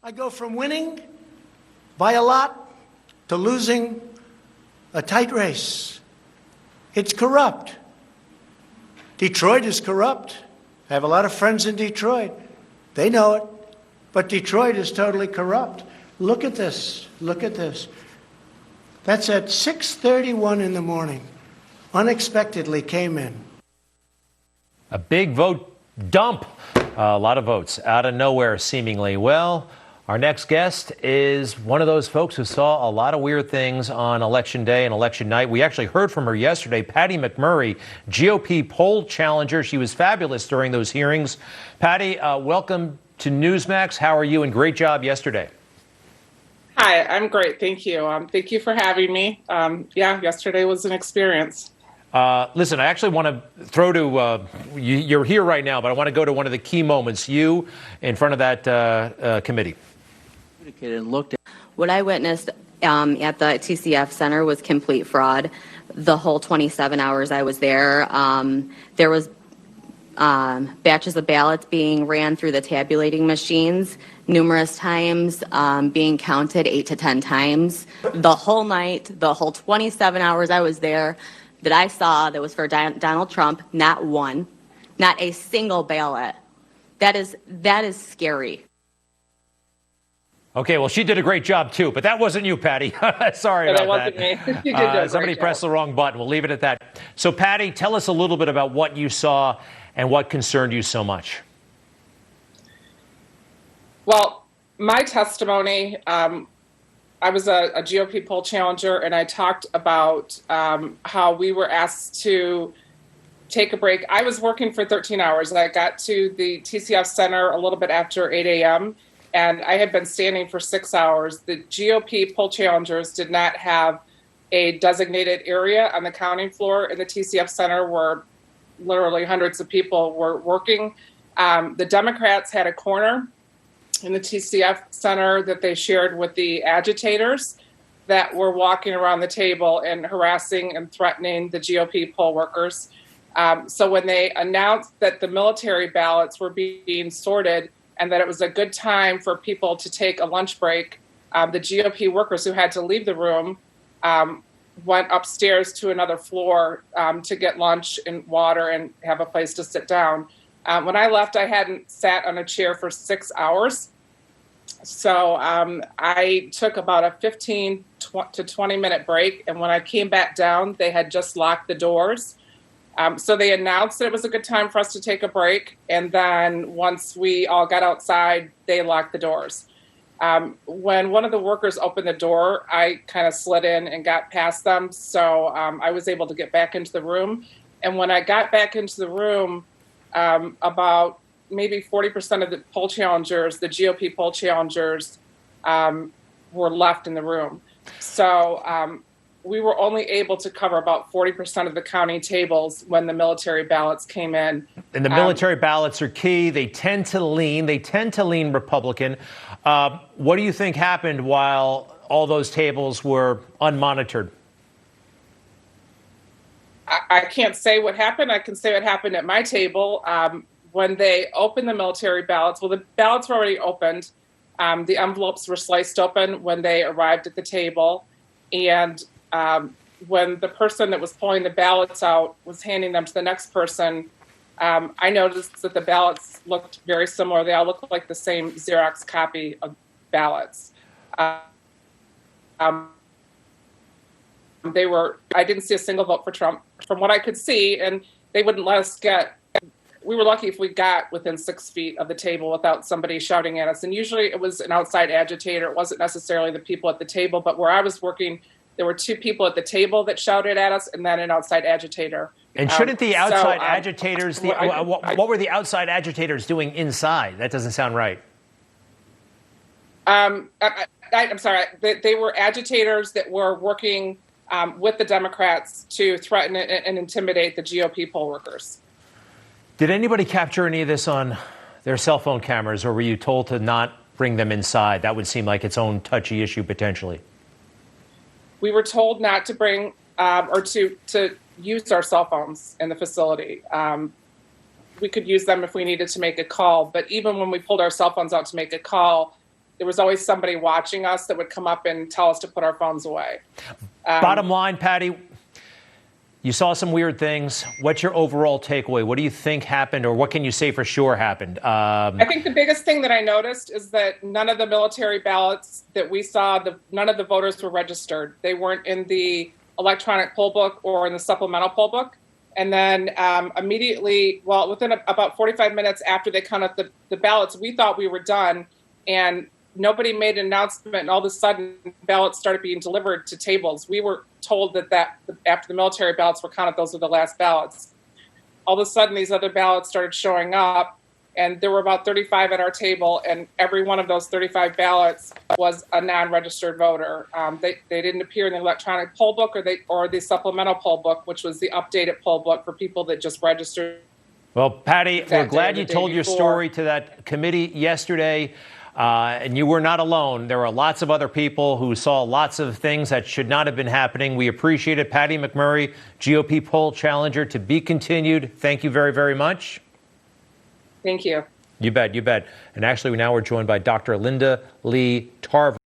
I go from winning by a lot to losing a tight race. It's corrupt. Detroit is corrupt. I have a lot of friends in Detroit. They know it. But Detroit is totally corrupt. Look at this. Look at this. That's at 6:31 in the morning. Unexpectedly came in. A big vote dump. A lot of votes out of nowhere, seemingly. Well, our next guest is one of those folks who saw a lot of weird things on Election Day and Election Night. We actually heard from her yesterday, Patty McMurray, GOP poll challenger. She was fabulous during those hearings. Patty, welcome to Newsmax. How are you? And great job yesterday. Hi, I'm great. Thank you. Thank you for having me. Yesterday was an experience. Listen, I actually want to throw to you're here right now, but I want to go to one of the key moments, you in front of that committee. What I witnessed at the TCF Center was complete fraud. The whole 27 hours I was there, there was batches of ballots being ran through the tabulating machines numerous times, being counted 8 to 10 times. The whole night, the whole 27 hours I was there, that I saw that was for Donald Trump, not one, not a single ballot. That is scary. Okay, well, she did a great job, too, but that wasn't you, Patty. Sorry about that. It wasn't me. You did somebody pressed the wrong button. We'll leave it at that. So, Patty, tell us a little bit about what you saw and what concerned you so much. Well, my testimony, I was a GOP poll challenger, and I talked about how we were asked to take a break. I was working for 13 hours, and I got to the TCF Center a little bit after 8 a.m., and I had been standing for 6 hours. The GOP poll challengers did not have a designated area on the counting floor in the TCF Center where literally hundreds of people were working. The Democrats had a corner in the TCF Center that they shared with the agitators that were walking around the table and harassing and threatening the GOP poll workers. So when they announced that the military ballots were being sorted and that it was a good time for people to take a lunch break, the GOP workers who had to leave the room went upstairs to another floor to get lunch and water and have a place to sit down. When I left, I hadn't sat on a chair for 6 hours. So I took about a 15 to 20-minute break. And when I came back down, they had just locked the doors. So they announced that it was a good time for us to take a break. And then once we all got outside, they locked the doors. When one of the workers opened the door, I kind of slid in and got past them. So I was able to get back into the room. And when I got back into the room, about maybe 40% of the poll challengers, the GOP poll challengers, were left in the room. So we were only able to cover about 40% of the counting tables when the military ballots came in. And the military ballots are key. They tend to lean Republican. What do you think happened while all those tables were unmonitored? I can't say what happened. I can say what happened at my table. When they opened the military ballots, well, the ballots were already opened. The envelopes were sliced open when they arrived at the table. And when the person that was pulling the ballots out was handing them to the next person, I noticed that the ballots looked very similar. They all looked like the same Xerox copy of ballots. I didn't see a single vote for Trump from what I could see, and they wouldn't let us we were lucky if we got within 6 feet of the table without somebody shouting at us. And usually it was an outside agitator. It wasn't necessarily the people at the table, but where I was working, there were 2 people at the table that shouted at us and then an outside agitator. And shouldn't the outside agitators, what were the outside agitators doing inside? That doesn't sound right. I'm sorry. They were agitators that were working with the Democrats to threaten and intimidate the GOP poll workers. Did anybody capture any of this on their cell phone cameras, or were you told to not bring them inside? That would seem like its own touchy issue potentially. We were told not to bring or to use our cell phones in the facility. We could use them if we needed to make a call, but even when we pulled our cell phones out to make a call, there was always somebody watching us that would come up and tell us to put our phones away. Bottom line, Patty, you saw some weird things. What's your overall takeaway? What do you think happened, or what can you say for sure happened? I think the biggest thing that I noticed is that none of the military ballots that we saw, none of the voters were registered. They weren't in the electronic poll book or in the supplemental poll book. And then immediately, well, within about 45 minutes after they counted the ballots, we thought we were done, and nobody made an announcement, and all of a sudden ballots started being delivered to tables. We were told that after the military ballots were counted, those were the last ballots. All of a sudden, these other ballots started showing up, and there were about 35 at our table, and every one of those 35 ballots was a non-registered voter. They didn't appear in the electronic poll book or the supplemental poll book, which was the updated poll book for people that just registered. Well, Patty, we're glad you told your story to that committee yesterday. And you were not alone. There were lots of other people who saw lots of things that should not have been happening. We appreciate it. Patty McMurray, GOP poll challenger, to be continued. Thank you very, very much. Thank you. You bet, you bet. And actually, now we're joined by Dr. Linda Lee Tarver.